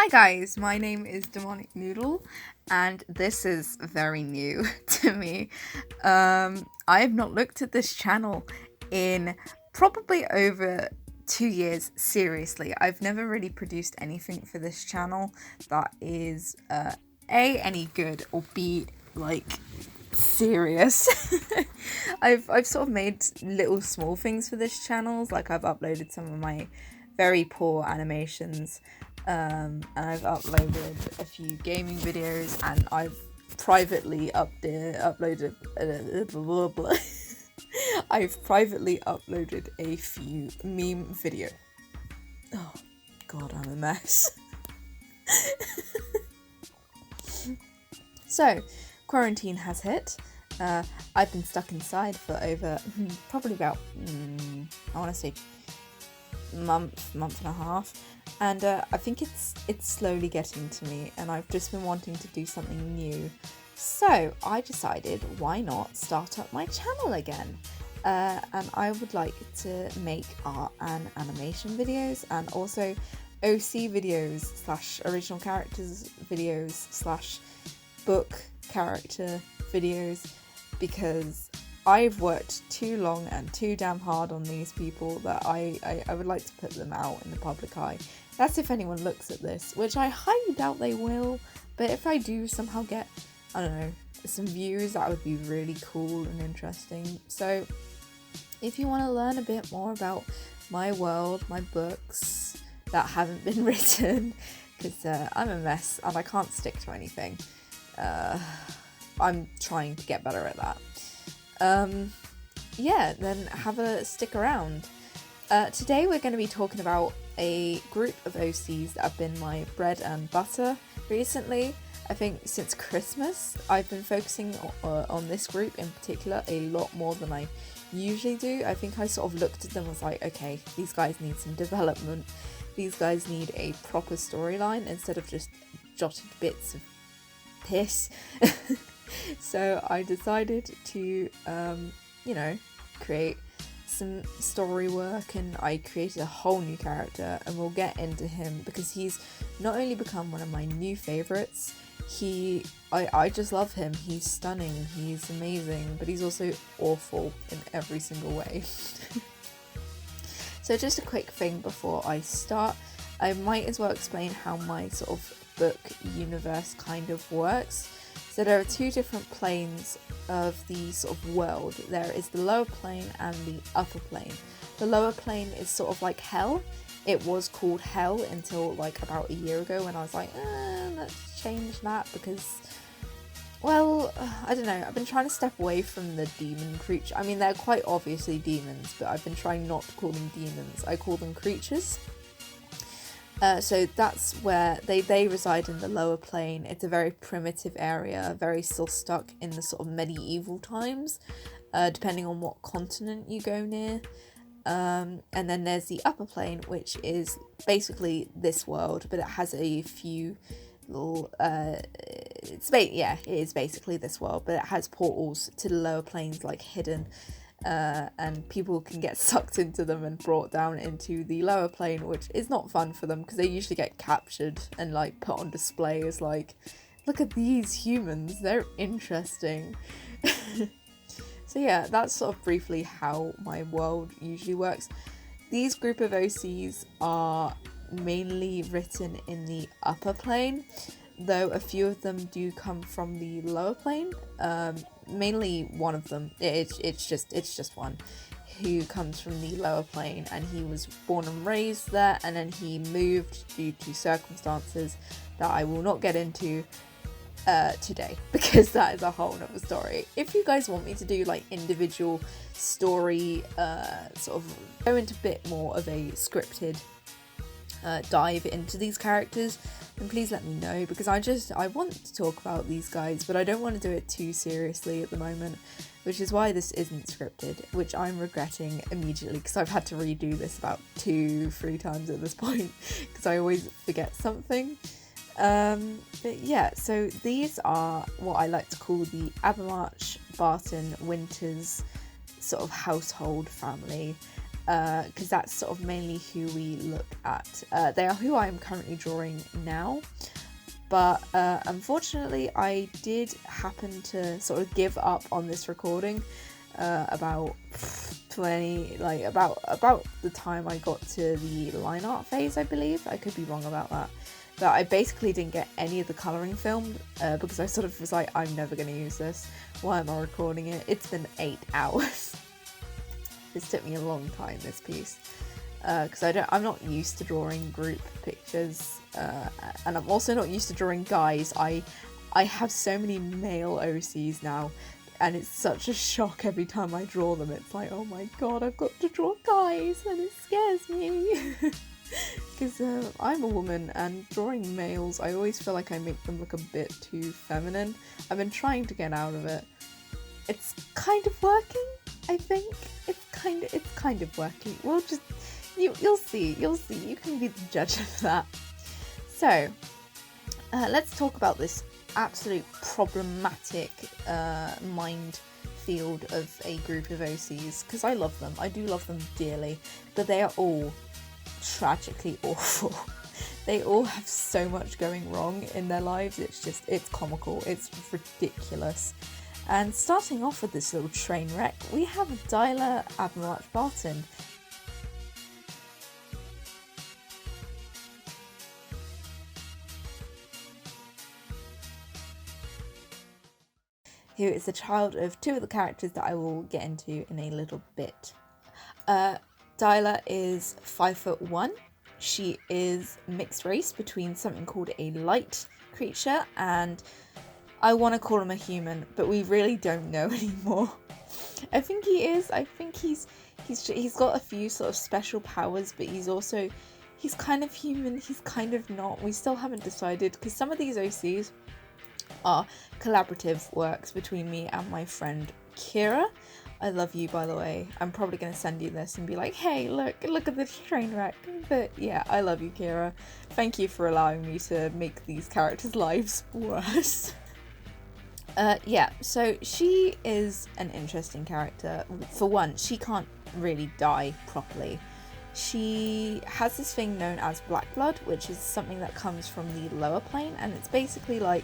Hi guys, my name is Demonic Noodle and this is very new to me. I have not looked at this channel in probably over 2 years, seriously. I've never really produced anything for this channel that is any good or B, like, serious. I've sort of made little small things for this channel, like I've uploaded some of my very poor animations, and I've uploaded a few gaming videos, and I've privately uploaded blah, blah, blah. I've privately uploaded a few meme video. Oh god, I'm a mess. So, quarantine has hit. I've been stuck inside for over probably about I want to say month and a half, and I think it's slowly getting to me, and I've just been wanting to do something new. So I decided, why not start up my channel again? And I would like to make art and animation videos, and also OC videos / original characters videos / book character videos, because I've worked too long and too damn hard on these people that I would like to put them out in the public eye. That's if anyone looks at this, which I highly doubt they will, but if I do somehow get, I don't know, some views, that would be really cool and interesting. So if you want to learn a bit more about my world, my books that haven't been written, because I'm a mess and I can't stick to anything. I'm trying to get better at that. Yeah, then have a stick around. Today we're going to be talking about a group of OCs that have been my bread and butter recently. I think since Christmas I've been focusing on this group in particular a lot more than I usually do. I think I sort of looked at them and was like, okay, these guys need some development. These guys need a proper storyline instead of just jotted bits of piss. So I decided to, create some story work, and I created a whole new character, and we'll get into him because he's not only become one of my new favourites, I just love him. He's stunning, he's amazing, but he's also awful in every single way. So just a quick thing before I start, I might as well explain how my sort of book universe kind of works. So there are two different planes of the sort of world. There is the lower plane and the upper plane. The lower plane is sort of like hell. It was called hell until like about a year ago when I was like, let's change that because, well, I don't know. I've been trying to step away from the demon creature. I mean, they're quite obviously demons, but I've been trying not to call them demons. I call them creatures. So that's where they reside, in the lower plane. It's a very primitive area, very still stuck in the sort of medieval times, depending on what continent you go near. And then there's the upper plane, which is basically this world, but it has a few little it is basically this world, but it has portals to the lower planes, like hidden. And people can get sucked into them and brought down into the lower plane, which is not fun for them because they usually get captured and like put on display as like, look at these humans, they're interesting. So yeah, that's sort of briefly how my world usually works. These group of OCs are mainly written in the upper plane, though a few of them do come from the lower plane. Mainly one of them, it's just one who comes from the lower plane, and he was born and raised there, and then he moved due to circumstances that I will not get into today, because that is a whole nother story. If you guys want me to do like individual story, sort of go into a bit more of a scripted dive into these characters, then please let me know, because I want to talk about these guys, but I don't want to do it too seriously at the moment, which is why this isn't scripted, which I'm regretting immediately because I've had to redo this about 2-3 times at this point because I always forget something. But yeah, so these are what I like to call the Abermarch-Barton-Winters sort of household family. because that's sort of mainly who we look at. They are who I am currently drawing now, but unfortunately I did happen to sort of give up on this recording about the time I got to the line art phase, I believe. I could be wrong about that. But I basically didn't get any of the colouring filmed because I sort of was like, I'm never going to use this. Why am I recording it? It's been 8 hours. This took me a long time, this piece. Because I'm not used to drawing group pictures. And I'm also not used to drawing guys. I have so many male OCs now. And it's such a shock every time I draw them. It's like, oh my god, I've got to draw guys, and it scares me. Because I'm a woman, and drawing males, I always feel like I make them look a bit too feminine. I've been trying to get out of it. It's kind of working, I think. It's kind of working. We'll just, you'll see. You can be the judge of that. So, let's talk about this absolute problematic minefield of a group of OCs, because I love them. I do love them dearly, but they are all tragically awful. They all have so much going wrong in their lives. It's comical. It's ridiculous. And starting off with this little train wreck, we have Adele Abermarch-Barton. Who is the child of two of the characters that I will get into in a little bit. Dyla is 5'1". She is mixed race between something called a light creature and I want to call him a human, but we really don't know anymore. I think he is. I think he's got a few sort of special powers, but he's kind of human. He's kind of not. We still haven't decided because some of these OCs are collaborative works between me and my friend Kira. I love you, by the way. I'm probably going to send you this and be like, hey, look at this train wreck. But yeah, I love you, Kira. Thank you for allowing me to make these characters' lives worse. Yeah, so she is an interesting character. For one, she can't really die properly. She has this thing known as black blood, which is something that comes from the lower plane, and it's basically like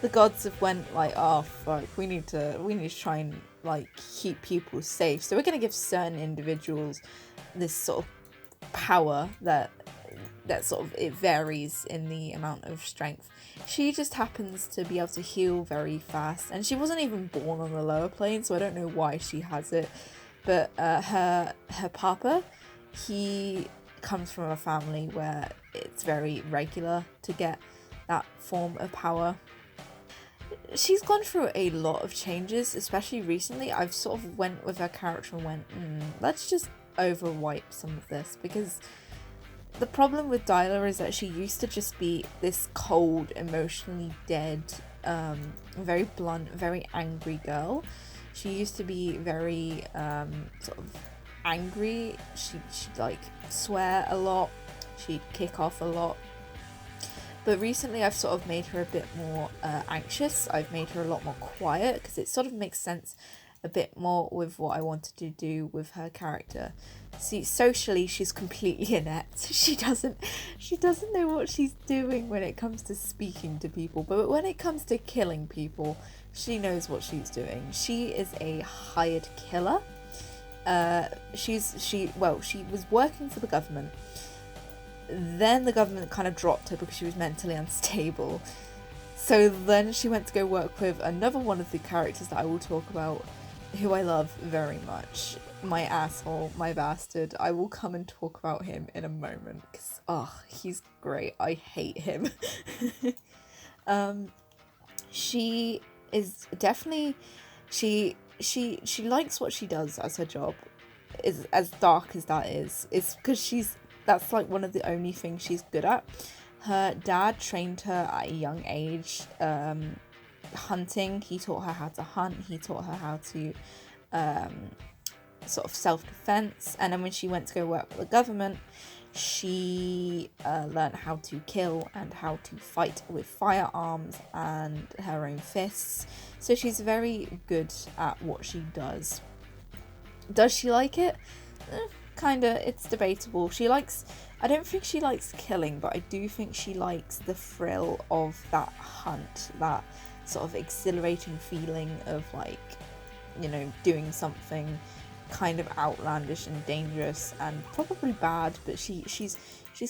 the gods have went like, oh fuck, we need to try and like keep people safe. So we're gonna give certain individuals this sort of power that sort of it varies in the amount of strength. She just happens to be able to heal very fast, and she wasn't even born on the lower plane, so I don't know why she has it. But her papa, he comes from a family where it's very regular to get that form of power. She's gone through a lot of changes, especially recently. I've sort of went with her character and went, let's just overwipe some of this, because the problem with Dyla is that she used to just be this cold, emotionally dead, very blunt, very angry girl. She used to be very sort of angry. She'd like swear a lot. She'd kick off a lot. But recently I've sort of made her a bit more anxious. I've made her a lot more quiet because it sort of makes sense a bit more with what I wanted to do with her character. See, socially she's completely inept. She doesn't know what she's doing when it comes to speaking to people, but when it comes to killing people, she knows what she's doing. She is a hired killer. She was working for the government. Then the government kind of dropped her because she was mentally unstable. So then she went to go work with another one of the characters that I will talk about, who I love very much. My asshole, my bastard. I will come and talk about him in a moment because, he's great. I hate him. She is definitely, she likes what she does as her job. Is as dark as that is. It's because that's like one of the only things she's good at. Her dad trained her at a young age, hunting. He taught her how to hunt. He taught her how to sort of self-defense. And then when she went to go work for the government, she learned how to kill and how to fight with firearms and her own fists. So she's very good at what she does. Does she like it? kinda, it's debatable. I don't think she likes killing, but I do think she likes the thrill of that hunt, that sort of exhilarating feeling of like, you know, doing something kind of outlandish and dangerous and probably bad, but she's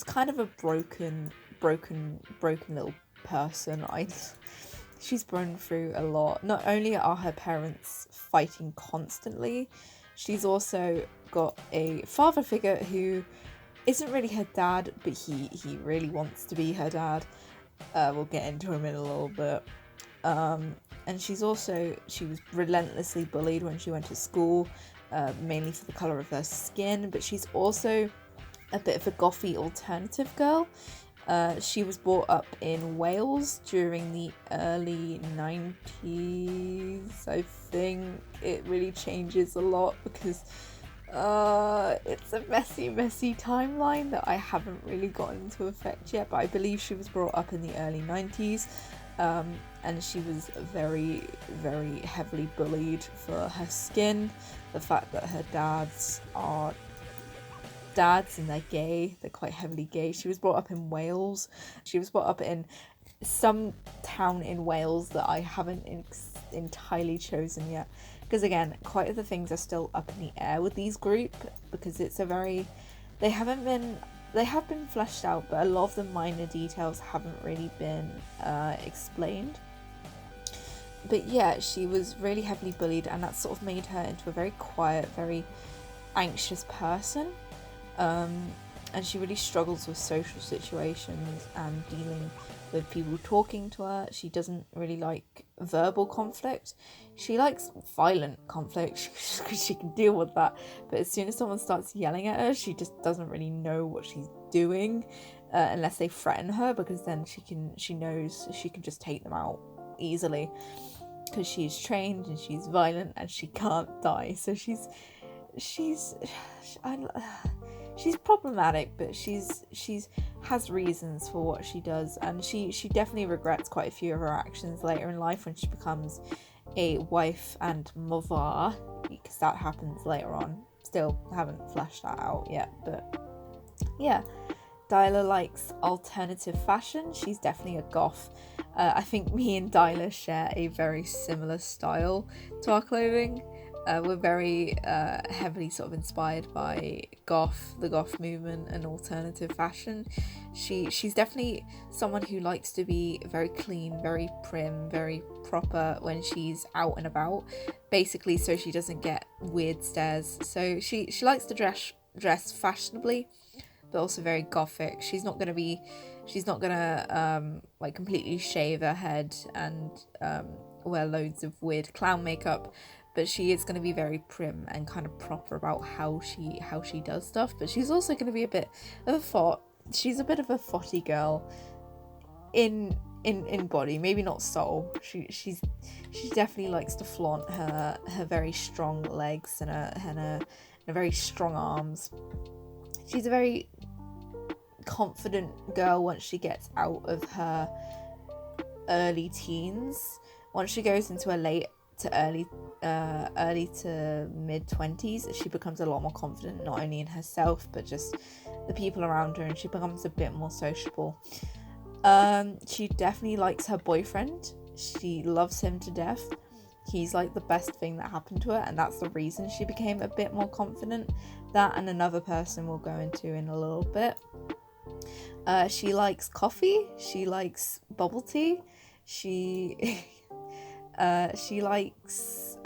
kind of a broken little person. She's grown through a lot. Not only are her parents fighting constantly, she's also got a father figure who isn't really her dad, but he really wants to be her dad. We'll get into him in a little bit. And she was relentlessly bullied when she went to school, mainly for the colour of her skin, but she's also a bit of a gothy alternative girl. She was brought up in Wales during the early 90s, I think. It really changes a lot because it's a messy timeline that I haven't really gotten into effect yet, but I believe she was brought up in the early 90s, and she was very, very heavily bullied for her skin, the fact that her dads are dads and they're gay, they're quite heavily gay. She was brought up in Wales. She was brought up in some town in Wales that I haven't entirely chosen yet, because again, quite a few things are still up in the air with these group, because it's they have been fleshed out, but a lot of the minor details haven't really been explained. But yeah, she was really heavily bullied, and that sort of made her into a very quiet, very anxious person. And she really struggles with social situations and dealing with people talking to her. She doesn't really like verbal conflict. She likes violent conflict because she can deal with that. But as soon as someone starts yelling at her, she just doesn't really know what she's doing, unless they threaten her, because then she knows she can just take them out easily, because she's trained and she's violent and she can't die. So she's problematic, but she's has reasons for what she does, and she definitely regrets quite a few of her actions later in life when she becomes a wife and mother, because that happens later on. Still haven't fleshed that out yet, but yeah. Dyla likes alternative fashion. She's definitely a goth. I think me and Dyla share a very similar style to our clothing. We're very heavily sort of inspired by the goth movement and alternative fashion. She's definitely someone who likes to be very clean, very prim, very proper when she's out and about, basically, so she doesn't get weird stares. So she likes to dress fashionably, but also very gothic. She's not gonna like completely shave her head and wear loads of weird clown makeup, but she is going to be very prim and kind of proper about how she does stuff. But she's also going to be a bit of a thought. She's a bit of a thotty girl in body, maybe not soul. She definitely likes to flaunt her very strong legs and her very strong arms. She's a very confident girl once she gets out of her early teens. Once she goes into her late to early to mid 20s, she becomes a lot more confident, not only in herself but just the people around her, and she becomes a bit more sociable. She definitely likes her boyfriend. She loves him to death. He's like the best thing that happened to her, and that's the reason she became a bit more confident. That and another person we'll go into in a little bit. She likes coffee. She likes bubble tea. She likes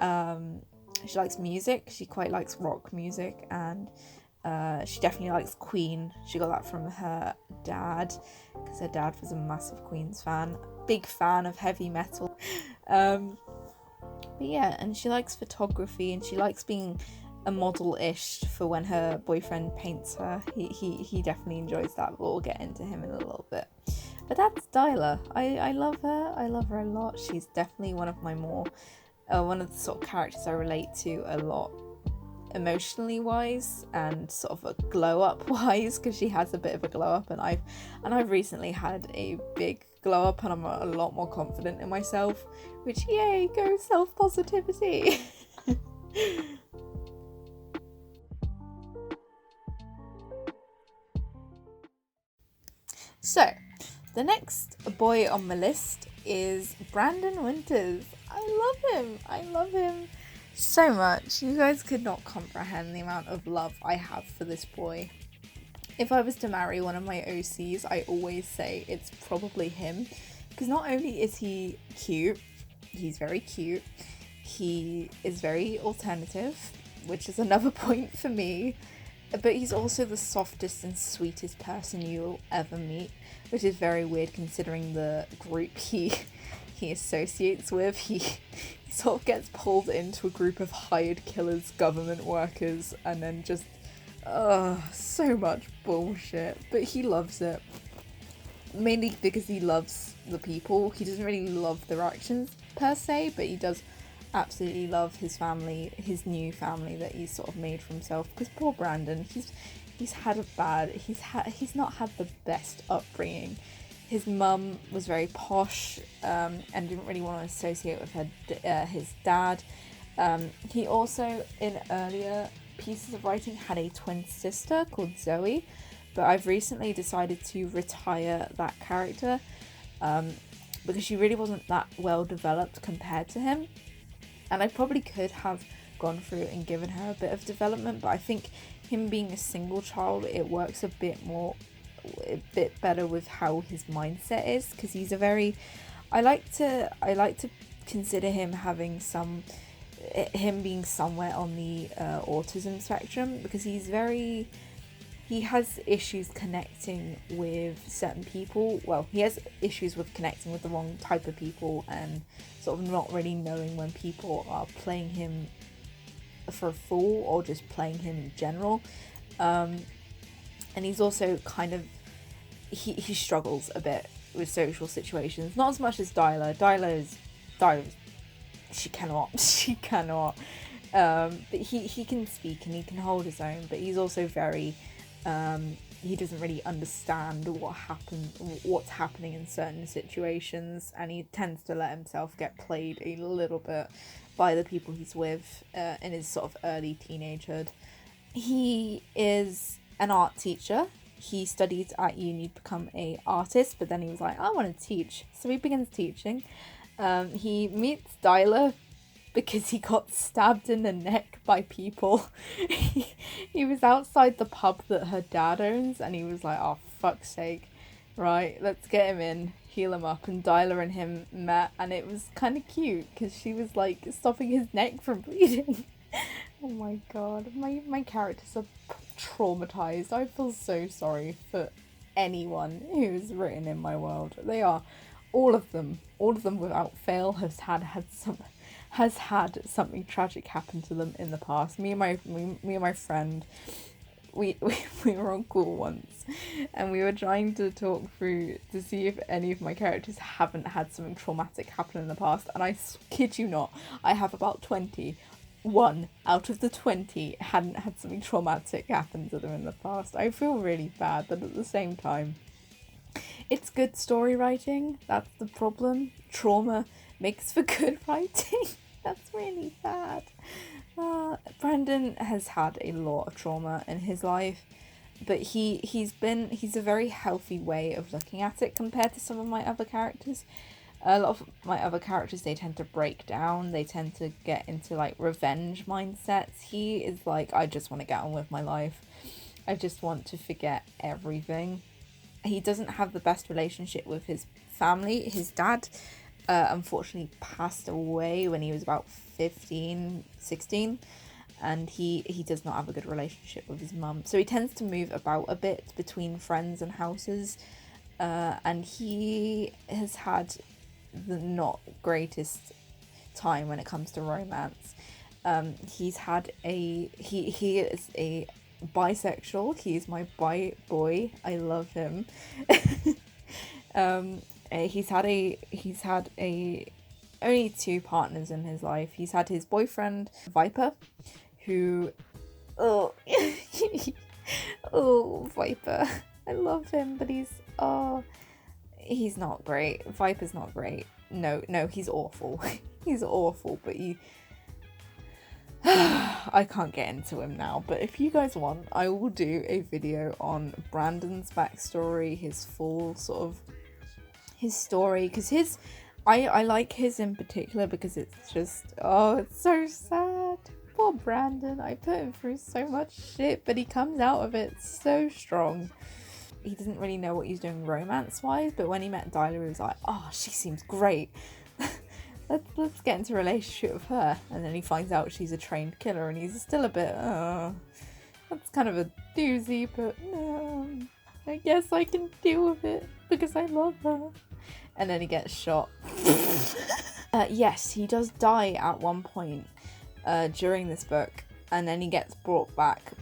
music. She quite likes rock music, and she definitely likes Queen. She got that from her dad, because her dad was a massive Queen's fan, big fan of heavy metal. But yeah, and she likes photography, and she likes being a model-ish for when her boyfriend paints her. He definitely enjoys that, but we'll get into him in a little bit. But that's Dyla. I love her. I love her a lot. She's definitely one of my more one of the sort of characters I relate to a lot, emotionally wise and sort of a glow up wise, because she has a bit of a glow up, and I've recently had a big glow up, and I'm a lot more confident in myself, which, yay, go self positivity. So, the next boy on my list is Brandon Winters. I love him so much. You guys could not comprehend the amount of love I have for this boy. If I was to marry one of my OCs, I always say it's probably him. Because not only is he cute, he's very cute, he is very alternative, which is another point for me, but he's also the softest and sweetest person you'll ever meet, which is very weird considering the group he associates with. He sort of gets pulled into a group of hired killers, government workers, and then just so much bullshit, but he loves it, mainly because he loves the people. He doesn't really love their actions per se, but he does absolutely love his family, his new family that he's sort of made for himself, because poor Brandon, he's not had the best upbringing. His mum was very posh and didn't really want to associate with his dad. He also, in earlier pieces of writing, had a twin sister called Zoe, but I've recently decided to retire that character because she really wasn't that well developed compared to him, and I probably could have gone through and given her a bit of development, but I think him being a single child, it works a bit better with how his mindset is, because he's a very, I like to consider him being somewhere on the autism spectrum, because he has issues connecting with certain people. Well, he has issues with connecting with the wrong type of people, and sort of not really knowing when people are playing him for a fool or just playing him in general. And he's also kind of, he struggles a bit with social situations, not as much as Dyla. She cannot. But he can speak and he can hold his own, but he's also very, he doesn't really understand what's happening in certain situations, and he tends to let himself get played a little bit by the people he's with in his sort of early teenagehood. He is an art teacher. He studied at uni to become an artist, but then he was like, I want to teach. So he begins teaching. He meets Dyla because he got stabbed in the neck by people. He was outside the pub that her dad owns, and he was like, oh, fuck's sake. Right, let's get him in, heal him up. And Dyla and him met, and it was kind of cute because she was like stopping his neck from bleeding. Oh my god, my characters are traumatized. I feel so sorry for anyone who's written in my world. They are, all of them without fail has had something tragic happen to them in the past. Me and my friend, we were on call once, and we were trying to talk through to see if any of my characters haven't had something traumatic happen in the past, and I kid you not, I have about 20. 1 out of the 20 hadn't had something traumatic happen to them in the past. I feel really bad, but at the same time, it's good story writing. That's the problem. Trauma makes for good writing. That's really bad. Brandon has had a lot of trauma in his life, but he's a very healthy way of looking at it compared to some of my other characters. A lot of my other characters, they tend to break down, they tend to get into like revenge mindsets. He is like, I just want to get on with my life. I just want to forget everything. He doesn't have the best relationship with his family. His dad unfortunately passed away when he was about 15, 16, and he does not have a good relationship with his mum. So he tends to move about a bit between friends and houses, and he has had the not greatest time when it comes to romance. He is a bisexual. He is my bi boy. I love him. He's had only 2 partners in his life. He's had his boyfriend Viper, who oh Viper, I love him, but he's not great. Viper's not great. No, he's awful. He's awful, but I can't get into him now, but if you guys want, I will do a video on Brandon's backstory, his full sort of his story, because I like his in particular because it's just, oh, it's so sad. Poor Brandon. I put him through so much shit, but he comes out of it so strong. He doesn't really know what he's doing romance-wise, but when he met Dyla, he was like, oh, she seems great. let's get into a relationship with her. And then he finds out she's a trained killer, and he's still a bit, that's kind of a doozy, but I guess I can deal with it because I love her. And then he gets shot. Yes, he does die at one point during this book, and then he gets brought back.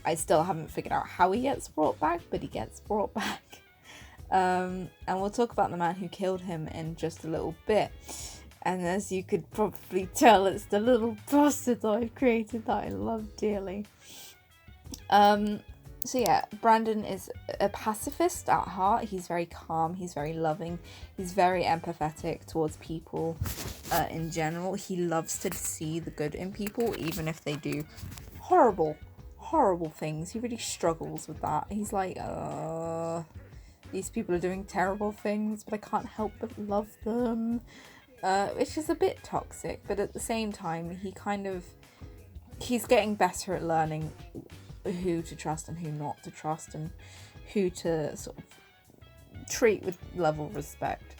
I still haven't figured out how he gets brought back, but he gets brought back. And we'll talk about the man who killed him in just a little bit. And as you could probably tell, it's the little bastard that I've created that I love dearly. So yeah, Brandon is a pacifist at heart. He's very calm, he's very loving, he's very empathetic towards people in general. He loves to see the good in people, even if they do horrible things. He really struggles with that. He's like, these people are doing terrible things, but I can't help but love them. Which is a bit toxic, but at the same time, he's getting better at learning who to trust and who not to trust, and who to sort of treat with level of respect.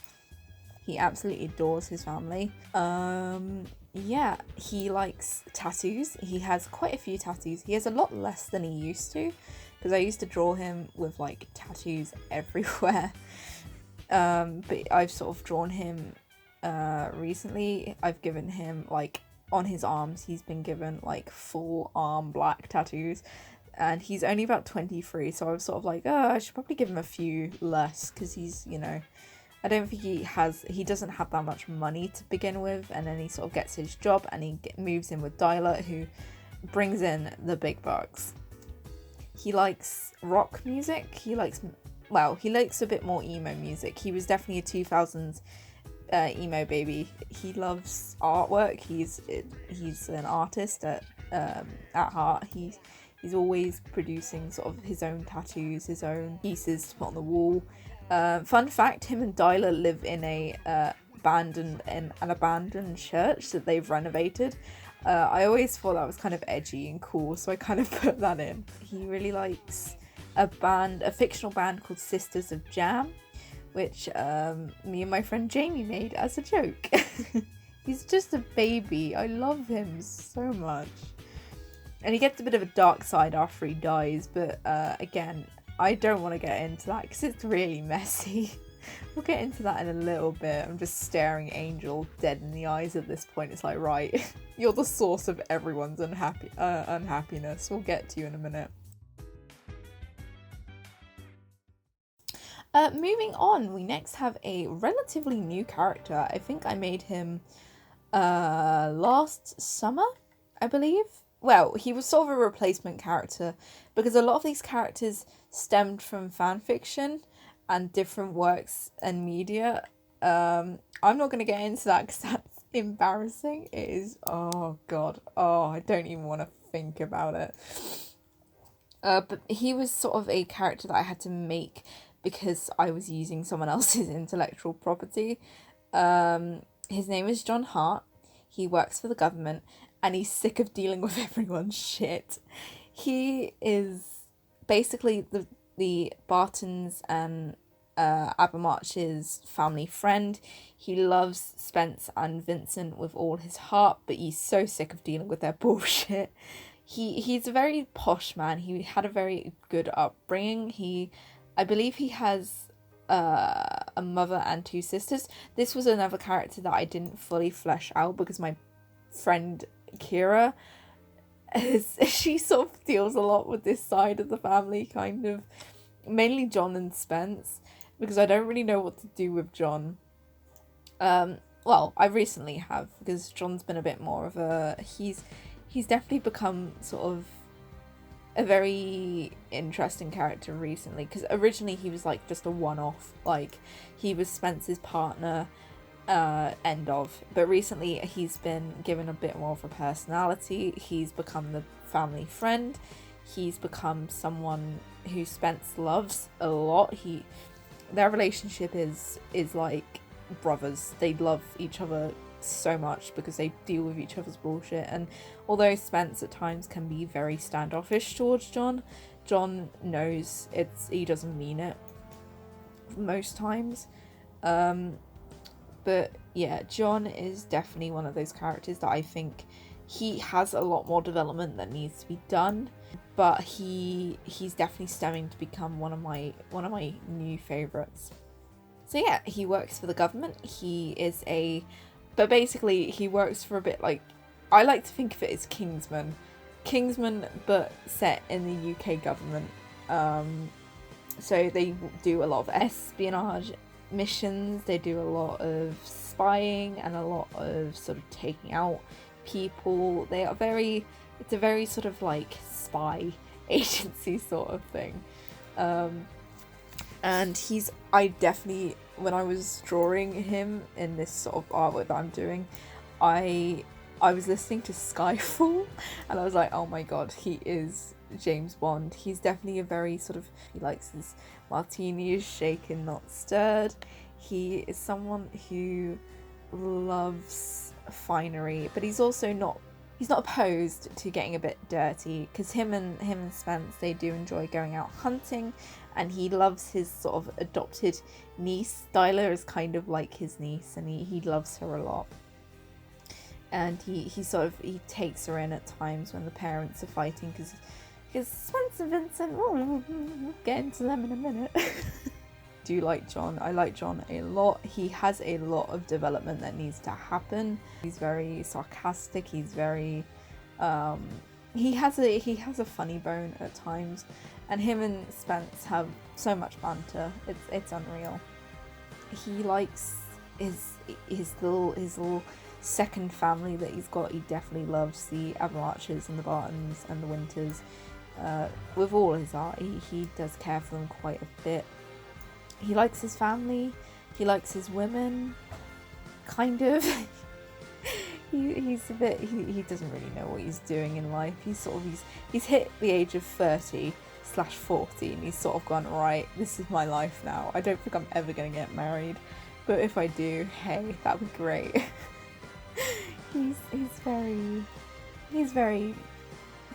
He absolutely adores his family. Yeah, he likes tattoos. He has quite a few tattoos. He has a lot less than he used to, because I used to draw him with like tattoos everywhere. But I've sort of drawn him recently. I've given him, like, on his arms, he's been given like full arm black tattoos, and he's only about 23, so I was sort of like, oh, I should probably give him a few less, because he's, you know, I don't think he doesn't have that much money to begin with, and then he sort of gets his job and he moves in with Dyla, who brings in the big bucks. He likes rock music. He likes a bit more emo music. He was definitely a 2000s emo baby. He loves artwork. He's an artist at heart. He's always producing sort of his own tattoos, his own pieces to put on the wall. Fun fact, him and Dyla live in an abandoned church that they've renovated. I always thought that was kind of edgy and cool, so I kind of put that in. He really likes a fictional band called Sisters of Jam, which me and my friend Jamie made as a joke. He's just a baby. I love him so much. And he gets a bit of a dark side after he dies, but again, I don't want to get into that because it's really messy. We'll get into that in a little bit. I'm just staring Angel dead in the eyes at this point. It's like, right, you're the source of everyone's unhappiness. We'll get to you in a minute. Moving on, we next have a relatively new character. I think I made him last summer, I believe. Well, he was sort of a replacement character because a lot of these characters stemmed from fanfiction and different works and media. I'm not going to get into that because that's embarrassing. It is, oh god, I don't even want to think about it. But he was sort of a character that I had to make because I was using someone else's intellectual property. His name is John Hart. He works for the government and he's sick of dealing with everyone's shit. He is basically the Bartons and Abermarch's family friend. He loves Spence and Vincent with all his heart, but he's so sick of dealing with their bullshit. He's a very posh man. He had a very good upbringing. I believe he has a mother and two sisters. This was another character that I didn't fully flesh out because my friend Kira, she sort of deals a lot with this side of the family, kind of. Mainly John and Spence, because I don't really know what to do with John. Well, I recently have, because John's been a bit more of a... He's definitely become sort of a very interesting character recently, because originally he was like just a one-off. Like, he was Spence's partner, end of. But recently he's been given a bit more of a personality. He's become the family friend. He's become someone who Spence loves a lot. Their relationship is like brothers. They love each other so much because they deal with each other's bullshit. And although Spence at times can be very standoffish towards John knows he doesn't mean it most times. But yeah, John is definitely one of those characters that I think he has a lot more development that needs to be done, but he's definitely stemming to become one of my new favorites. So yeah, he works for the government. But basically he works for a bit like, I like to think of it as Kingsman, but set in the UK government. So they do a lot of espionage missions, they do a lot of spying and a lot of sort of taking out people. It's a very sort of like spy agency sort of thing. And I definitely, when I was drawing him in this sort of artwork that I'm doing, I was listening to Skyfall and I was like, oh my god, he is James Bond. He's definitely a very sort of, he likes his martinis shaken, not stirred. He is someone who loves finery, but he's not opposed to getting a bit dirty, because him and Spence, they do enjoy going out hunting, and he loves his sort of adopted niece. Styler is kind of like his niece, and he loves her a lot. And he takes her in at times when the parents are fighting, because Spence and Vincent, we'll get into them in a minute. Do like John. I like John a lot. He has a lot of development that needs to happen. He's very sarcastic. He's very he has a funny bone at times, and him and Spence have so much banter. It's unreal. He likes his little second family that he's got. He definitely loves the Abermarches and the Bartons and the Winters. With all his art, he does care for them quite a bit. He likes his family, he likes his women, kind of. He's a bit, he doesn't really know what he's doing in life. He's hit the age of 30/40 and he's sort of gone, right, this is my life now. I don't think I'm ever going to get married, but if I do, hey, that'd be great. He's very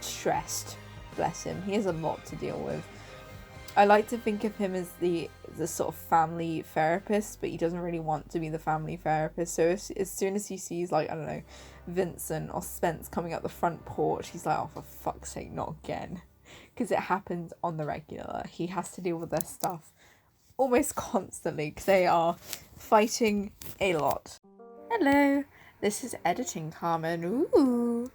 stressed, bless him. He has a lot to deal with. I like to think of him as the sort of family therapist, but he doesn't really want to be the family therapist. So as soon as he sees, like, I don't know, Vincent or Spence coming up the front porch, he's like, oh, for fuck's sake, not again. Because it happens on the regular. He has to deal with their stuff almost constantly, because they are fighting a lot. Hello, this is editing Carmen. Ooh.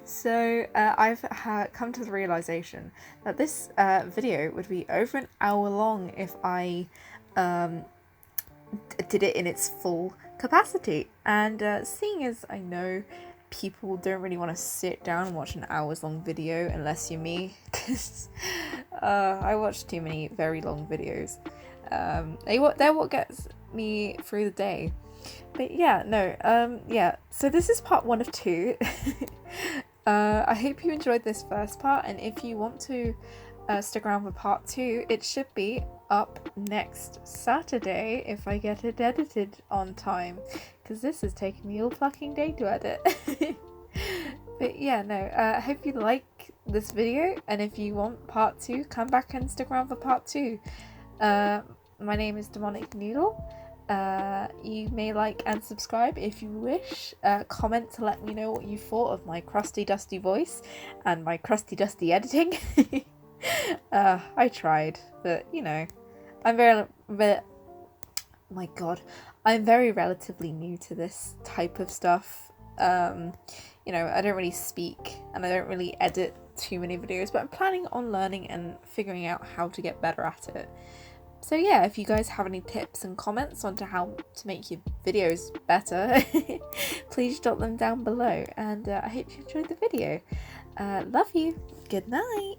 So I've come to the realization that this video would be over an hour long if I did it in its full capacity. And seeing as I know people don't really want to sit down and watch an hours long video unless you're me, because I watch too many very long videos. They're what gets me through the day. But yeah, no, yeah, so this is part 1 of 2. I hope you enjoyed this first part, and if you want to stick around for part 2, it should be up next Saturday if I get it edited on time, because this is taking me all fucking day to edit. But yeah, no, I hope you like this video, and if you want part 2, come back and stick around for part 2. My name is Demonic Noodle. You may like and subscribe if you wish. Comment to let me know what you thought of my crusty dusty voice and my crusty dusty editing. I tried, but you know, I'm very relatively new to this type of stuff. You know, I don't really speak and I don't really edit too many videos, but I'm planning on learning and figuring out how to get better at it. So yeah, if you guys have any tips and comments on how to make your videos better, please jot them down below, and I hope you enjoyed the video. Love you. Good night.